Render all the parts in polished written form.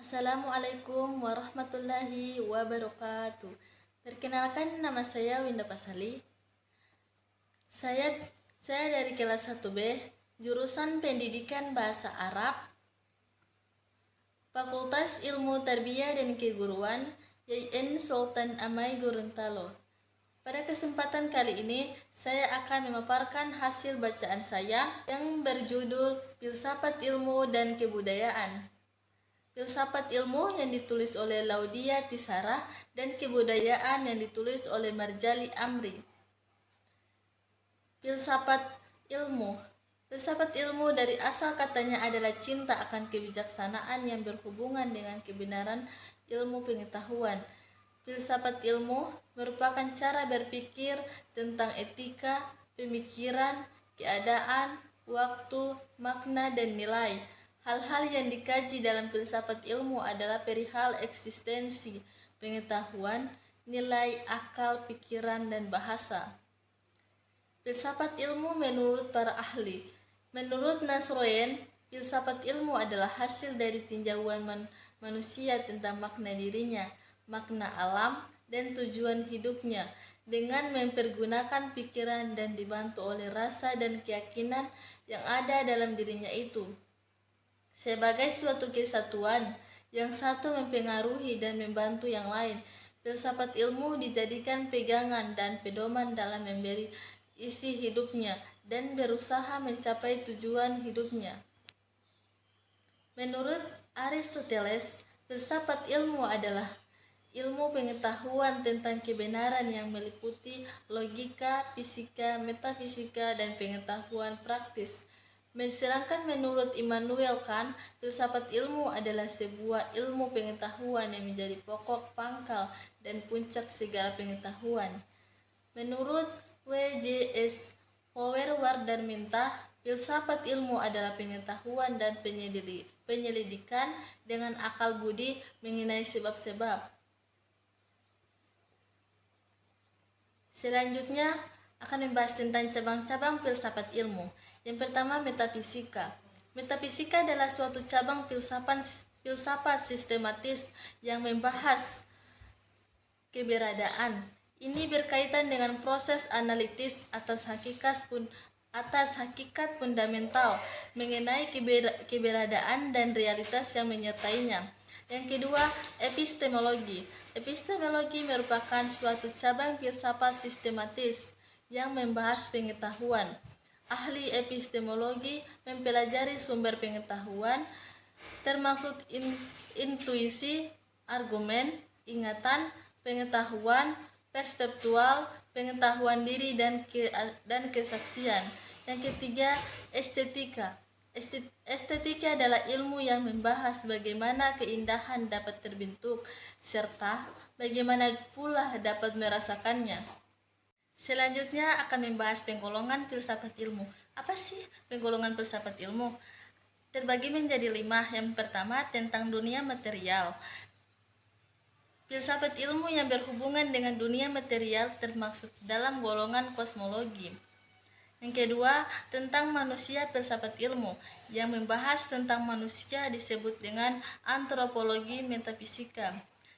Assalamualaikum warahmatullahi wabarakatuh. Perkenalkan, nama saya Winda Pasali. Saya dari kelas 1B, jurusan Pendidikan Bahasa Arab, Fakultas Ilmu Tarbiyah dan Keguruan, YN Sultan Amai Gorontalo. Pada kesempatan kali ini, saya akan memaparkan hasil bacaan saya yang berjudul Filsafat Ilmu dan Kebudayaan. Filsafat ilmu yang ditulis oleh Laudia Tisara dan kebudayaan yang ditulis oleh Marjali Amri. Filsafat ilmu. Filsafat ilmu dari asal katanya adalah cinta akan kebijaksanaan yang berhubungan dengan kebenaran ilmu pengetahuan. Filsafat ilmu merupakan cara berpikir tentang etika, pemikiran, keadaan, waktu, makna, dan nilai. Hal-hal yang dikaji dalam filsafat ilmu adalah perihal eksistensi, pengetahuan, nilai, akal, pikiran, dan bahasa. Filsafat ilmu menurut para ahli. Menurut Nasroen, filsafat ilmu adalah hasil dari tinjauan manusia tentang makna dirinya, makna alam, dan tujuan hidupnya, dengan mempergunakan pikiran dan dibantu oleh rasa dan keyakinan yang ada dalam dirinya itu. Sebagai suatu kesatuan, yang satu mempengaruhi dan membantu yang lain, filsafat ilmu dijadikan pegangan dan pedoman dalam memberi isi hidupnya dan berusaha mencapai tujuan hidupnya. Menurut Aristoteles, filsafat ilmu adalah ilmu pengetahuan tentang kebenaran yang meliputi logika, fisika, metafisika, dan pengetahuan praktis. Sedangkan menurut Immanuel Kant, filsafat ilmu adalah sebuah ilmu pengetahuan yang menjadi pokok, pangkal, dan puncak segala pengetahuan. Menurut W.J.S. Fauer-Wardar-Mintah, filsafat ilmu adalah pengetahuan dan penyelidikan dengan akal budi mengenai sebab-sebab. Selanjutnya akan membahas tentang cabang-cabang filsafat ilmu. Yang pertama, metafisika. Metafisika adalah suatu cabang filsafat sistematis yang membahas keberadaan. Ini berkaitan dengan proses analitis atas hakikat fundamental mengenai keberadaan dan realitas yang menyertainya. Yang kedua, epistemologi. Epistemologi merupakan suatu cabang filsafat sistematis yang membahas pengetahuan. Ahli epistemologi mempelajari sumber pengetahuan, termasuk intuisi, argumen, ingatan, pengetahuan perseptual, pengetahuan diri, dan kesaksian. Yang ketiga, estetika. Estetika adalah ilmu yang membahas bagaimana keindahan dapat terbentuk, serta bagaimana pula dapat merasakannya. Selanjutnya akan membahas penggolongan filsafat ilmu. Apa sih penggolongan filsafat ilmu? Terbagi menjadi 5. Yang pertama, tentang dunia material. Filsafat ilmu yang berhubungan dengan dunia material termasuk dalam golongan kosmologi. Yang kedua, tentang manusia. Filsafat ilmu yang membahas tentang manusia disebut dengan antropologi metafisika.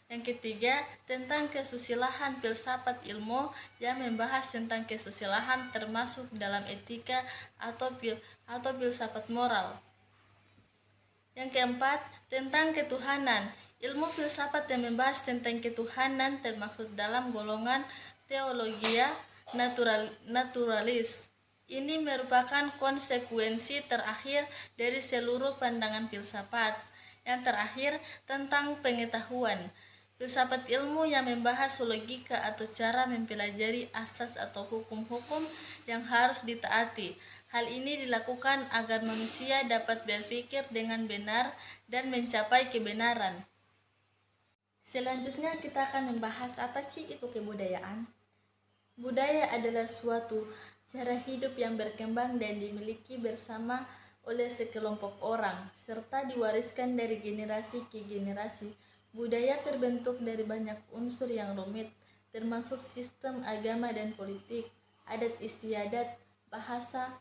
Yang ketiga, tentang kesusilaan. Filsafat ilmu yang membahas tentang kesusilaan termasuk dalam etika atau filsafat moral. Yang keempat, tentang ketuhanan. Ilmu filsafat yang membahas tentang ketuhanan termasuk dalam golongan teologia naturalis. Ini merupakan konsekuensi terakhir dari seluruh pandangan filsafat. Yang terakhir, tentang pengetahuan. Filsafat ilmu yang membahas logika atau cara mempelajari asas atau hukum-hukum yang harus ditaati. Hal ini dilakukan agar manusia dapat berpikir dengan benar dan mencapai kebenaran. Selanjutnya kita akan membahas apa sih itu kebudayaan. Budaya adalah suatu cara hidup yang berkembang dan dimiliki bersama oleh sekelompok orang, serta diwariskan dari generasi ke generasi. Budaya terbentuk dari banyak unsur yang rumit, termasuk sistem agama dan politik, adat istiadat, bahasa,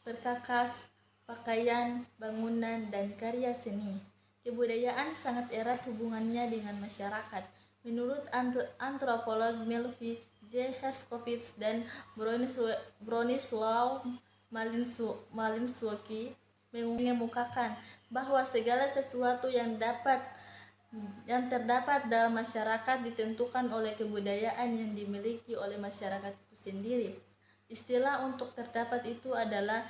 perkakas, pakaian, bangunan, dan karya seni. Kebudayaan sangat erat hubungannya dengan masyarakat. Menurut antropolog Melvin J. Herskovits dan Bronislaw Malinowski mengemukakan bahwa segala sesuatu yang terdapat dalam masyarakat ditentukan oleh kebudayaan yang dimiliki oleh masyarakat itu sendiri. Istilah untuk terdapat itu adalah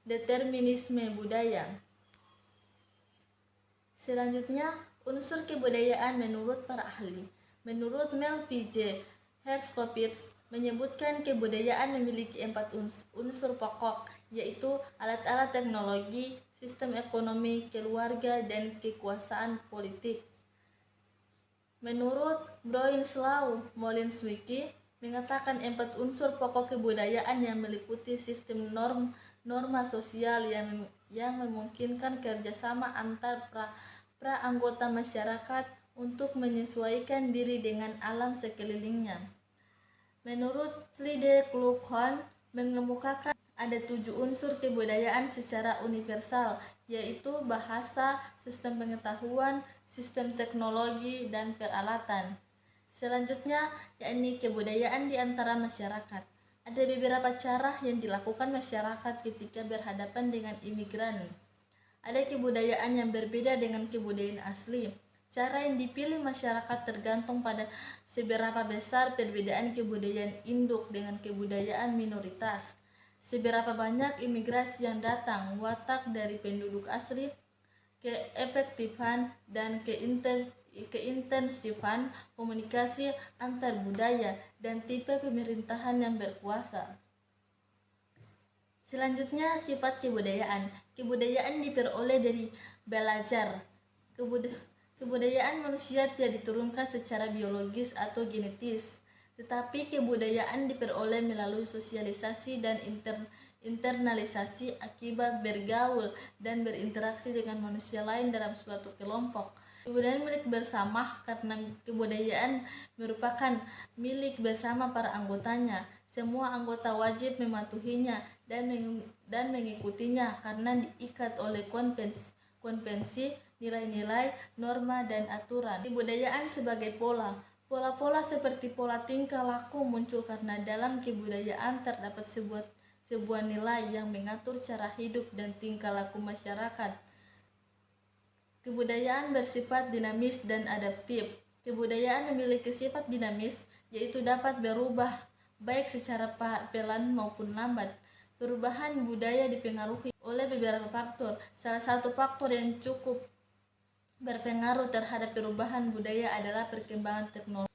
determinisme budaya. Selanjutnya, unsur kebudayaan menurut para ahli. Menurut Melvin J. Herskovits menyebutkan kebudayaan memiliki 4 unsur pokok, yaitu alat-alat teknologi, sistem ekonomi, keluarga, dan kekuasaan politik. Menurut Bronislaw Malinowski mengatakan 4 unsur pokok kebudayaan yang meliputi sistem norma sosial yang memungkinkan kerjasama antar pra-anggota masyarakat untuk menyesuaikan diri dengan alam sekelilingnya. Menurut Slide Kluckhohn mengemukakan ada 7 unsur kebudayaan secara universal, yaitu bahasa, sistem pengetahuan, sistem teknologi, dan peralatan. Selanjutnya, yakni kebudayaan di antara masyarakat. Ada beberapa cara yang dilakukan masyarakat ketika berhadapan dengan imigran. Ada kebudayaan yang berbeda dengan kebudayaan asli. Cara yang dipilih masyarakat tergantung pada seberapa besar perbedaan kebudayaan induk dengan kebudayaan minoritas, seberapa banyak imigrasi yang datang, watak dari penduduk asli, keefektifan dan keintensifan komunikasi antar budaya, dan tipe pemerintahan yang berkuasa. Selanjutnya, sifat kebudayaan. Kebudayaan diperoleh dari belajar. Kebudayaan manusia tidak diturunkan secara biologis atau genetis, tetapi kebudayaan diperoleh melalui sosialisasi dan internalisasi akibat bergaul dan berinteraksi dengan manusia lain dalam suatu kelompok. Kebudayaan milik bersama karena kebudayaan merupakan milik bersama para anggotanya. Semua anggota wajib mematuhinya dan mengikutinya karena diikat oleh konvensi, nilai-nilai, norma, dan aturan. Kebudayaan sebagai pola. Pola-pola seperti pola tingkah laku muncul karena dalam kebudayaan terdapat sebuah nilai yang mengatur cara hidup dan tingkah laku masyarakat. Kebudayaan bersifat dinamis dan adaptif. Kebudayaan memiliki sifat dinamis, yaitu dapat berubah baik secara pelan maupun lambat. Perubahan budaya dipengaruhi oleh beberapa faktor. Salah satu faktor yang cukup berpengaruh terhadap perubahan budaya adalah perkembangan teknologi.